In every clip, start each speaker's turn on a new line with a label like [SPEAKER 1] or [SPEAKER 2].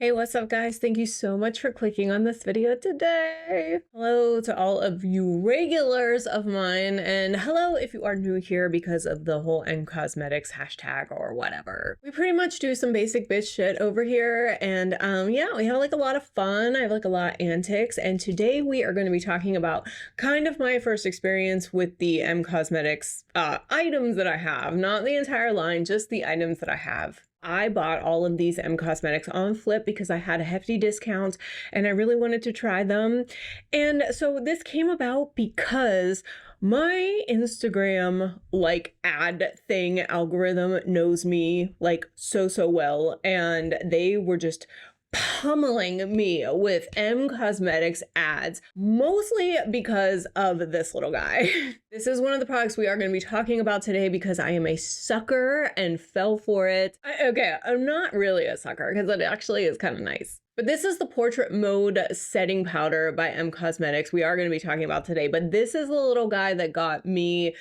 [SPEAKER 1] Hey, what's up, guys? Thank you so much for clicking on this video today. Hello to all of you regulars of mine, and hello if you are new here because of the whole M Cosmetics hashtag or whatever. We pretty much do some basic bitch shit over here, and yeah, we have like a lot of fun. I have like a lot of antics, and today we are going to be talking about kind of my first experience with the M Cosmetics items that I have. Not the entire line, just the items that I have. I bought all of these M Cosmetics on Flip because I had a hefty discount and I really wanted to try them. And so this came about because my Instagram like ad thing algorithm knows me like so well, and they were just pummeling me with M Cosmetics ads, mostly because of this little guy. This is one of the products we are going to be talking about today because I am a sucker and fell for it. Okay, I'm not really a sucker because it actually is kind of nice. But this is the Portrait Mode Setting Powder by M Cosmetics we are going to be talking about today. But this is the little guy that got me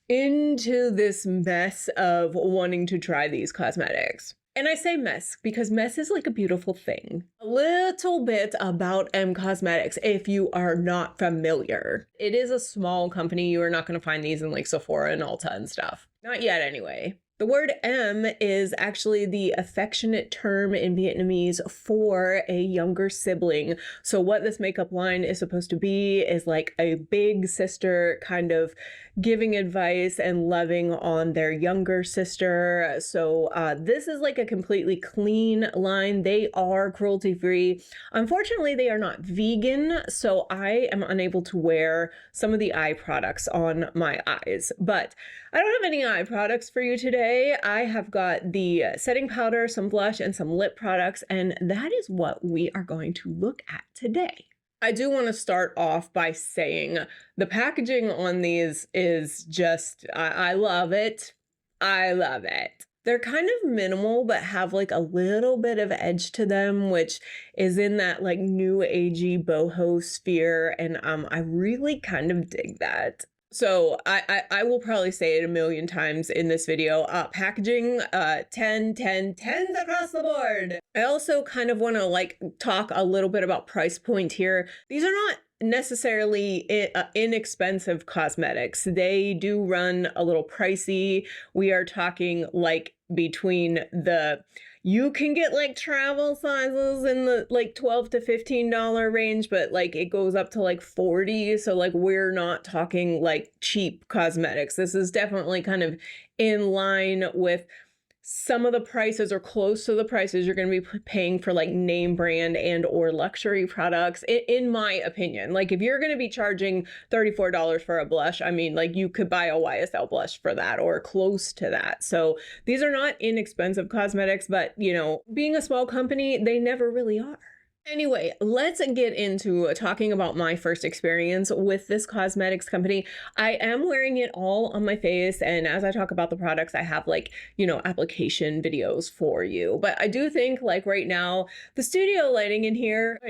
[SPEAKER 1] into this mess of wanting to try these cosmetics. And I say mess because mess is like a beautiful thing. A little bit about M Cosmetics if you are not familiar. It is a small company. You are not going to find these in like Sephora and Ulta and stuff. Not yet anyway. The word M is actually the affectionate term in Vietnamese for a younger sibling. So what this makeup line is supposed to be is like a big sister kind of giving advice and loving on their younger sister. So this is like a completely clean line. They are cruelty free. Unfortunately, they are not vegan, so I am unable to wear some of the eye products on my eyes. But I don't have any eye products for you today. I have got the setting powder, some blush, and some lip products, and that is what we are going to look at today. I do want to start off by saying the packaging on these is just, I love it. I love it. They're kind of minimal, but have like a little bit of edge to them, which is in that like new agey boho sphere. And I really kind of dig that. So I will probably say it a million times in this video. Packaging, 10, 10, 10s across the board. I also kind of want to like talk a little bit about price point here. These are not necessarily inexpensive cosmetics. They do run a little pricey. We are talking like between the you can get like travel sizes in the like $12 to $15 range, but like it goes up to like 40. So like we're not talking like cheap cosmetics. This is definitely kind of in line with some of the prices or close to the prices you're going to be paying for like name brand and or luxury products, in my opinion. Like if you're going to be charging $34 for a blush, I mean, like you could buy a YSL blush for that or close to that. So these are not inexpensive cosmetics, but you know, being a small company, they never really are. Anyway, let's get into talking about my first experience with this cosmetics company. I am wearing it all on my face, and as I talk about the products, I have like, you know, application videos for you. But I do think like right now, the studio lighting in here,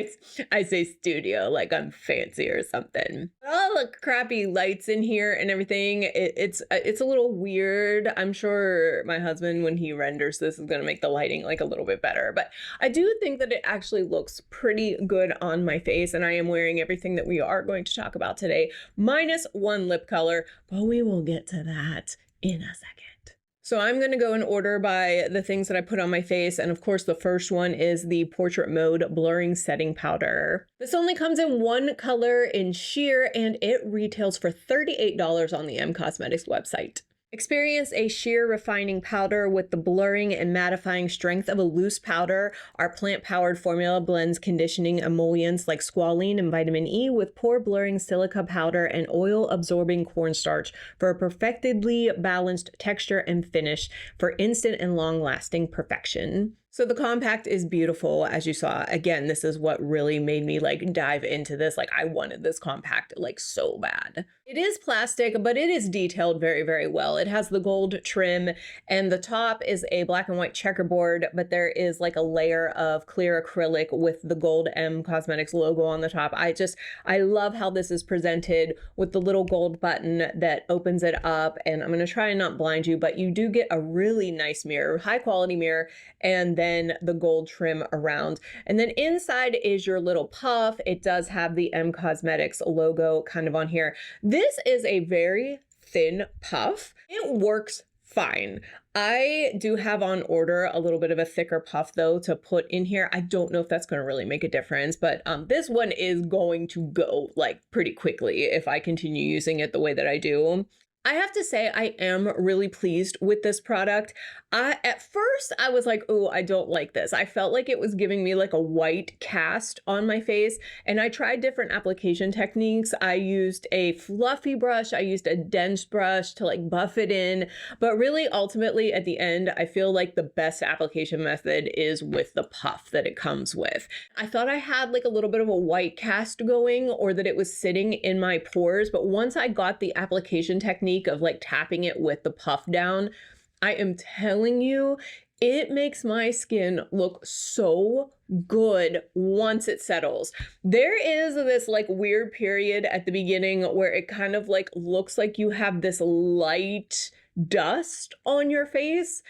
[SPEAKER 1] I say studio like I'm fancy or something. All the crappy lights in here and everything, it's a little weird. I'm sure my husband, when he renders this, is going to make the lighting like a little bit better. But I do think that it actually looks pretty good on my face, and I am wearing everything that we are going to talk about today, minus one lip color, but we will get to that in a second. So I'm going to go in order by the things that I put on my face, and of course the first one is the Portrait Mode Blurring Setting Powder. This only comes in one color in sheer, and it retails for $38 on the M Cosmetics website. Experience a sheer refining powder with the blurring and mattifying strength of a loose powder. Our plant-powered formula blends conditioning emollients like squalene and vitamin E with pore blurring silica powder and oil-absorbing cornstarch for a perfectly balanced texture and finish for instant and long-lasting perfection. So the compact is beautiful, as you saw. Again, this is what really made me like dive into this. Like I wanted this compact like so bad. It is plastic, but it is detailed very, very well. It has the gold trim, and the top is a black and white checkerboard, but there is like a layer of clear acrylic with the gold M Cosmetics logo on the top. I love how this is presented with the little gold button that opens it up. And I'm going to try and not blind you, but you do get a really nice mirror, high quality mirror, and and then the gold trim around. And then inside is your little puff. It does have the M Cosmetics logo kind of on here. This is a very thin puff. It works fine. I do have on order a little bit of a thicker puff though to put in here. I don't know if that's going to really make a difference, but this one is going to go like pretty quickly if I continue using it the way that I do. I have to say I am really pleased with this product. At first I was like, oh, I don't like this. I felt like it was giving me like a white cast on my face, and I tried different application techniques. I used a fluffy brush, I used a dense brush to like buff it in, but really ultimately at the end, I feel like the best application method is with the puff that it comes with. I thought I had like a little bit of a white cast going, or that it was sitting in my pores, but once I got the application technique of like tapping it with the puff down, I am telling you, it makes my skin look so good once it settles. There is this like weird period at the beginning where it kind of like looks like you have this light dust on your face.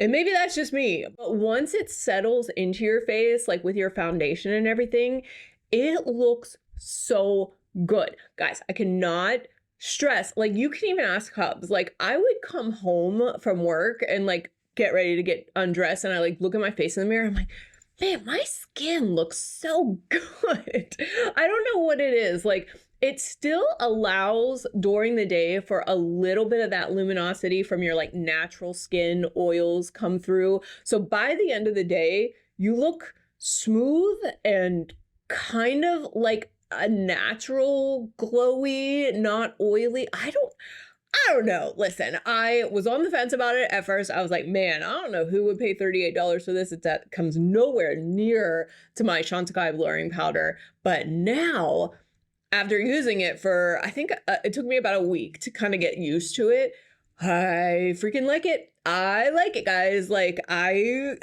[SPEAKER 1] And maybe that's just me, but once it settles into your face, like with your foundation and everything, it looks so good. Guys, I cannot stress, like you can even ask Hubs, like I would come home from work and like get ready to get undressed, and I like look at my face in the mirror, I'm like, man, my skin looks so good. I don't know what it is, like it still allows during the day for a little bit of that luminosity from your like natural skin oils come through. So by the end of the day, you look smooth and kind of like a natural glowy, not oily. I don't know. Listen, I was on the fence about it at first. I was like, man, I don't know who would pay $38 for this. That comes nowhere near to my Chantecaille blurring powder. But now, after using it for, I think it took me about a week to kind of get used to it, I freaking like it. I like it, guys. Like I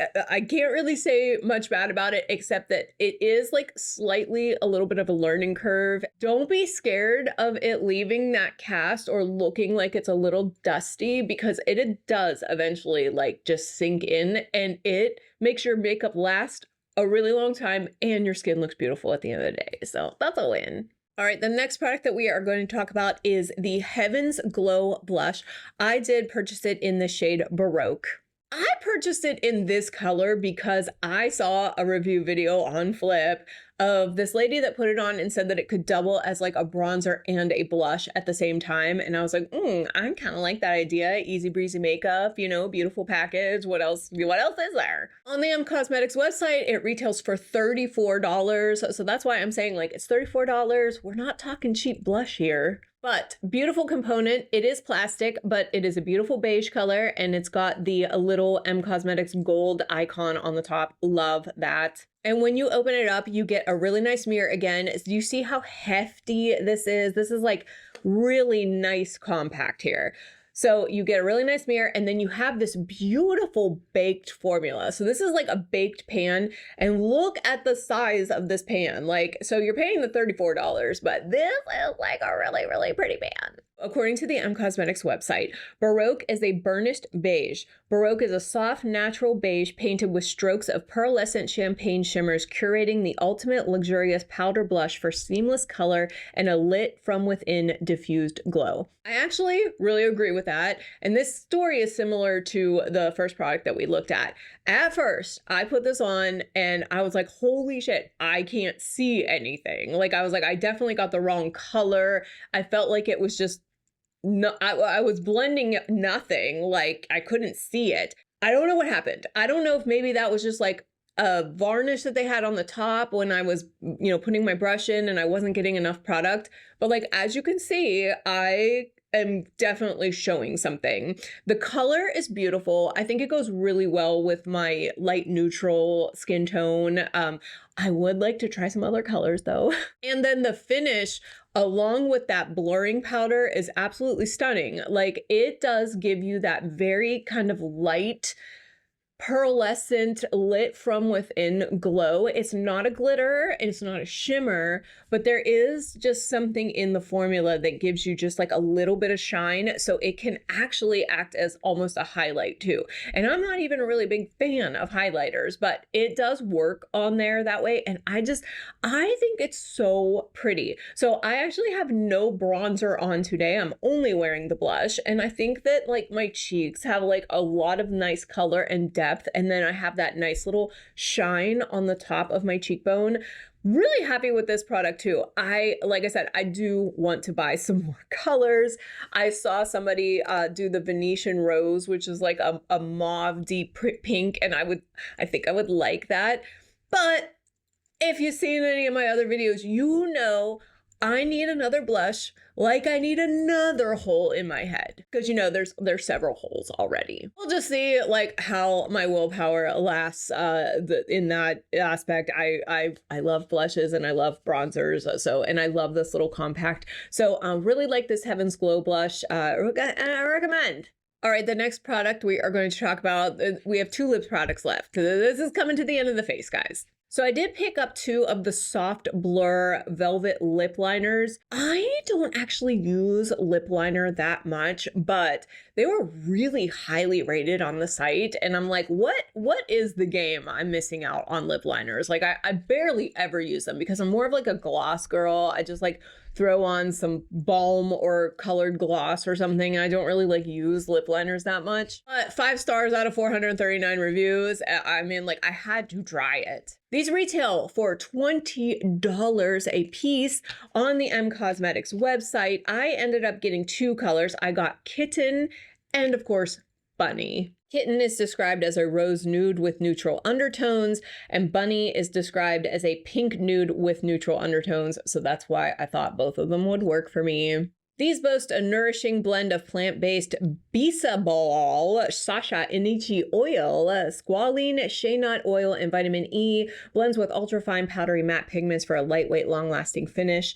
[SPEAKER 1] can't really say much bad about it, except that it is like slightly a little bit of a learning curve. Don't be scared of it leaving that cast or looking like it's a little dusty, because it does eventually like just sink in, and it makes your makeup last a really long time and your skin looks beautiful at the end of the day. So that's a win. All right, the next product that we are going to talk about is the Heaven's Glow Blush. I did purchase it in the shade Baroque. I purchased it in this color because I saw a review video on Flip of this lady that put it on and said that it could double as like a bronzer and a blush at the same time. And I was like, I kind of like that idea. Easy breezy makeup, you know, beautiful package. What else is there? On the M Cosmetics website, it retails for $34. So that's why I'm saying like it's $34. We're not talking cheap blush here. But beautiful component. It is plastic, but it is a beautiful beige color, and it's got the little M Cosmetics gold icon on the top. Love that. And when you open it up, you get a really nice mirror again. Do you see how hefty this is? This is like really nice compact here. So you get a really nice mirror, and then you have this beautiful baked formula. So this is like a baked pan, and look at the size of this pan. Like, so you're paying the $34, but this is like a really, really pretty pan. According to the M Cosmetics website, Baroque is a burnished beige. Baroque is a soft, natural beige painted with strokes of pearlescent champagne shimmers, curating the ultimate luxurious powder blush for seamless color and a lit from within diffused glow. I actually really agree with that. And this story is similar to the first product that we looked at. At first, I put this on and I was like, holy shit, I can't see anything. Like, I was like, I definitely got the wrong color. I felt like it was just no, I was blending nothing, like I couldn't see it. I don't know what happened. I don't know if maybe that was just like a varnish that they had on the top when I was, you know, putting my brush in and I wasn't getting enough product. But like, as you can see, I am definitely showing something. The color is beautiful. I think it goes really well with my light neutral skin tone. I would like to try some other colors though. And then the finish along with that blurring powder is absolutely stunning. Like, it does give you that very kind of light pearlescent lit from within glow. It's not a glitter, it's not a shimmer, but there is just something in the formula that gives you just like a little bit of shine, so it can actually act as almost a highlight too. And I'm not even a really big fan of highlighters, but it does work on there that way, and I think it's so pretty. So I actually have no bronzer on today. I'm only wearing the blush, and I think that like my cheeks have like a lot of nice color and depth, and then I have that nice little shine on the top of my cheekbone. Really happy with this product too. Like I said, I do want to buy some more colors. I saw somebody do the Venetian Rose, which is like a mauve deep pink, and I think I would like that. But if you've seen any of my other videos, you know I need another blush, like I need another hole in my head, because you know there's several holes already. We'll just see like how my willpower lasts in that aspect. I love blushes and I love bronzers, and I love this little compact. So really like this Heaven's Glow blush, and I recommend. All right, the next product we are going to talk about, we have 2 lip products left. This is coming to the end of the face, guys. So I did pick up 2 of the Soft Blur Velvet Lip Liners. I don't actually use lip liner that much, but they were really highly rated on the site. And I'm like, what is the game I'm missing out on lip liners? Like I barely ever use them because I'm more of like a gloss girl. I just like throw on some balm or colored gloss or something. I don't really like use lip liners that much. But 5 stars out of 439 reviews. I mean, like I had to try it. These retail for $20 a piece on the M Cosmetics website. I ended up getting 2 colors. I got Kitten and of course, Bunny. Kitten is described as a rose nude with neutral undertones, and Bunny is described as a pink nude with neutral undertones, so that's why I thought both of them would work for me. These boast a nourishing blend of plant-based bisabol, Sasha Inichi oil, squalene, shea nut oil, and vitamin E, blends with ultrafine powdery matte pigments for a lightweight, long-lasting finish.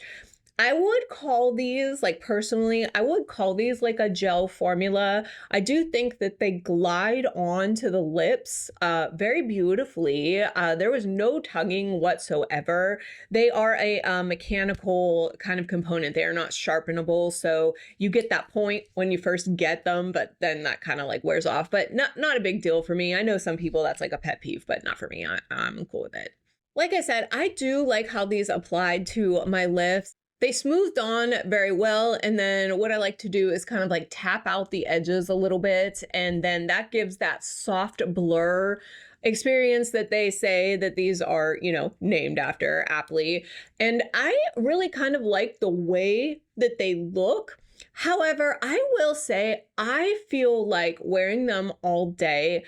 [SPEAKER 1] I would call these, like personally, I would call these like a gel formula. I do think that they glide onto the lips very beautifully. There was no tugging whatsoever. They are a mechanical kind of component. They are not sharpenable. So you get that point when you first get them, but then that kind of like wears off. But not a big deal for me. I know some people that's like a pet peeve, but not for me. I'm cool with it. Like I said, I do like how these applied to my lips. They smoothed on very well, and then what I like to do is kind of like tap out the edges a little bit, and then that gives that soft blur experience that they say that these are, you know, named after aptly. And I really kind of like the way that they look. However, I will say I feel like wearing them all day,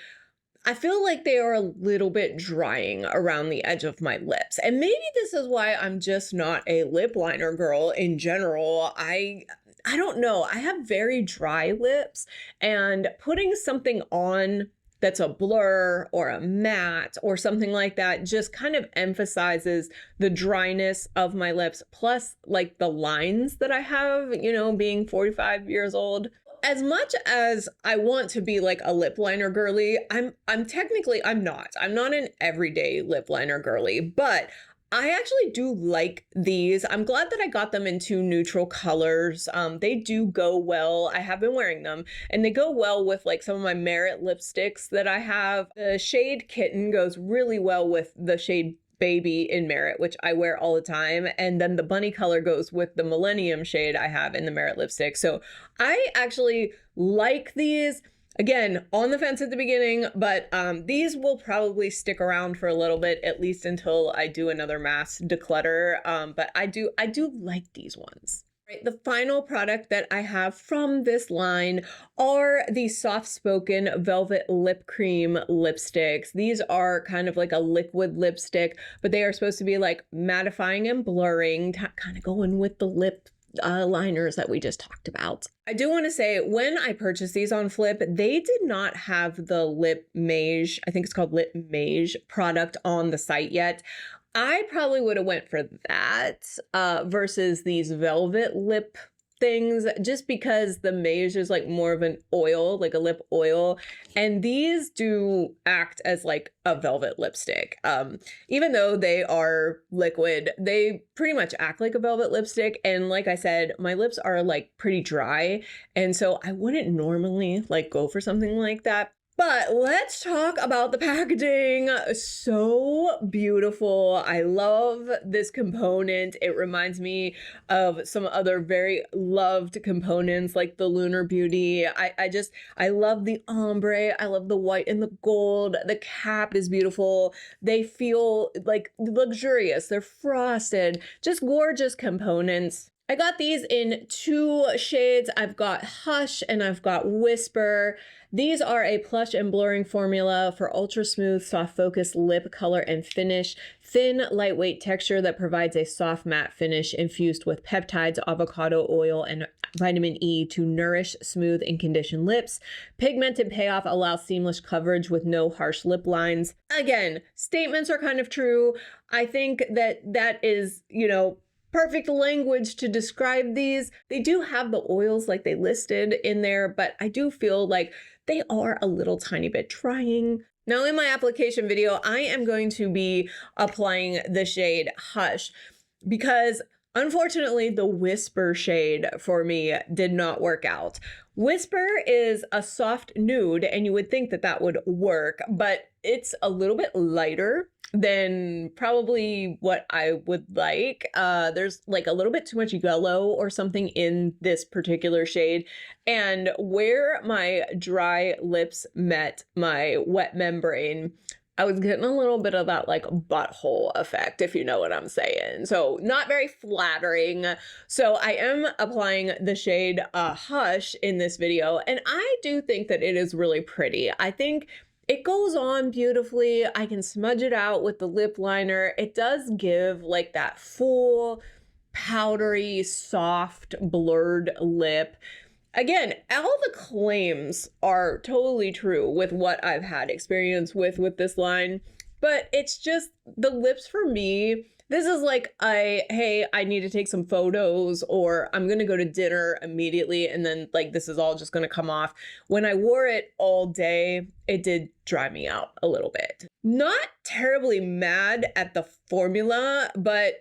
[SPEAKER 1] I feel like they are a little bit drying around the edge of my lips. And maybe this is why I'm just not a lip liner girl in general. I don't know. I have very dry lips, and putting something on that's a blur or a matte or something like that just kind of emphasizes the dryness of my lips, plus like the lines that I have, you know, being 45 years old. As much as I want to be like a lip liner girly, I'm not. I'm not an everyday lip liner girly, but I actually do like these. I'm glad that I got them in 2 neutral colors. They do go well. I have been wearing them, and they go well with like some of my Merit lipsticks that I have. The shade Kitten goes really well with the shade Baby in Merit, which I wear all the time. And then the Bunny color goes with the Millennium shade I have in the Merit lipstick. So I actually like these. Again, on the fence at the beginning, but these will probably stick around for a little bit, at least until I do another mass declutter. But I do like these ones. Right, the final product that I have from this line are the Soft Spoken Velvet Lip Cream lipsticks. These are kind of like a liquid lipstick, but they are supposed to be like mattifying and blurring, kind of going with the lip liners that we just talked about. I do want to say, when I purchased these on Flip, they did not have the Lip Mage, I think it's called Lip Mage product on the site yet. I probably would have went for that versus these velvet lip things just because the Mage is like more of an oil, like a lip oil, and these do act as like a velvet lipstick. Even though they are liquid, they pretty much act like a velvet lipstick. And like I said, my lips are like pretty dry, and so I wouldn't normally like go for something like that. But let's talk about the packaging. So beautiful. I love this component. It reminds me of some other very loved components like the Lunar Beauty. I love the ombre. I love the white and the gold. The cap is beautiful. They feel like luxurious. They're frosted. Just gorgeous components. I got these in 2 shades. I've got Hush and I've got Whisper. These are a plush and blurring formula for ultra smooth, soft focus lip color and finish. Thin, lightweight texture that provides a soft matte finish infused with peptides, avocado oil, and vitamin E to nourish, smooth, and condition lips. Pigmented payoff allows seamless coverage with no harsh lip lines. Again, statements are kind of true. I think that is, perfect language to describe these. They do have the oils like they listed in there, but I do feel like they are a little tiny bit trying. Now in my application video, I am going to be applying the shade Hush because unfortunately the Whisper shade for me did not work out. Whisper is a soft nude and you would think that that would work, but it's a little bit lighter than probably what I would like. There's like a little bit too much yellow or something in this particular shade. And where my dry lips met my wet membrane, I was getting a little bit of that like butthole effect, if you know what I'm saying. So not very flattering. So I am applying the shade Hush in this video. And I do think that it is really pretty. I think it goes on beautifully. I can smudge it out with the lip liner. It does give like that full, powdery, soft, blurred lip. Again, all the claims are totally true with what I've had experience with this line, but it's just the lips for me. This is like hey, I need to take some photos or I'm going to go to dinner immediately. And then like, this is all just going to come off. When I wore it all day, it did dry me out a little bit. Not terribly mad at the formula, but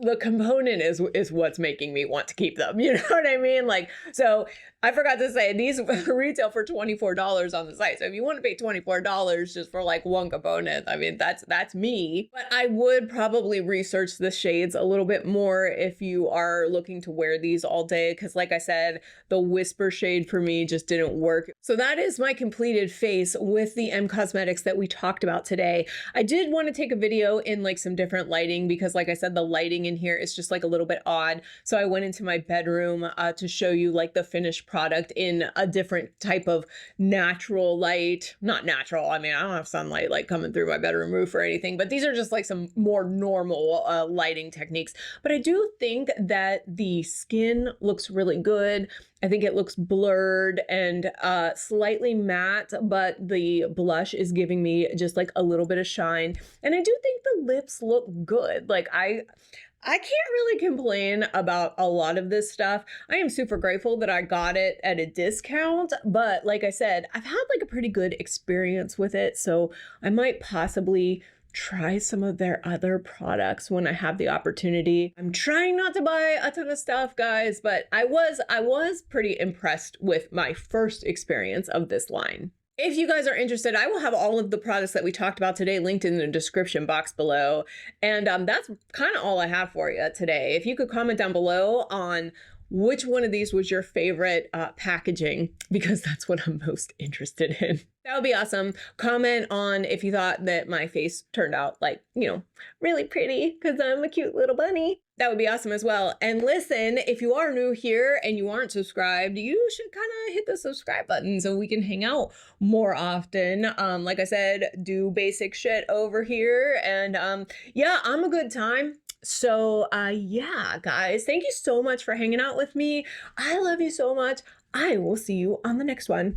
[SPEAKER 1] the component is what's making me want to keep them. You know what I mean? Like, so I forgot to say these retail for $24 on the site. So if you want to pay $24 just for like one component, I mean, that's me. But I would probably research the shades a little bit more if you are looking to wear these all day. Cause like I said, the Whisper shade for me just didn't work. So that is my completed face with the M Cosmetics that we talked about today. I did want to take a video in like some different lighting because like I said, the lighting in here is just like a little bit odd. So I went into my bedroom to show you like the finished product in a different type of natural light. Not natural, I mean, I don't have sunlight like coming through my bedroom roof or anything, but these are just like some more normal lighting techniques. But I do think that the skin looks really good. I think it looks blurred and slightly matte, but the blush is giving me just like a little bit of shine. And I do think the lips look good. Like I can't really complain about a lot of this stuff. I am super grateful that I got it at a discount, but like I said, I've had like a pretty good experience with it. So I might possibly try some of their other products when I have the opportunity. I'm trying not to buy a ton of stuff, guys, but I was pretty impressed with my first experience of this line. If you guys are interested, I will have all of the products that we talked about today linked in the description box below. And that's kind of all I have for you today. If you could comment down below on which one of these was your favorite packaging, because that's what I'm most interested in. That would be awesome. Comment on if you thought that my face turned out like, really pretty because I'm a cute little bunny. That would be awesome as well. And listen, if you are new here and you aren't subscribed, you should kind of hit the subscribe button so we can hang out more often. Like I said, do basic shit over here. And yeah, I'm a good time. So yeah, guys, thank you so much for hanging out with me. I love you so much. I will see you on the next one.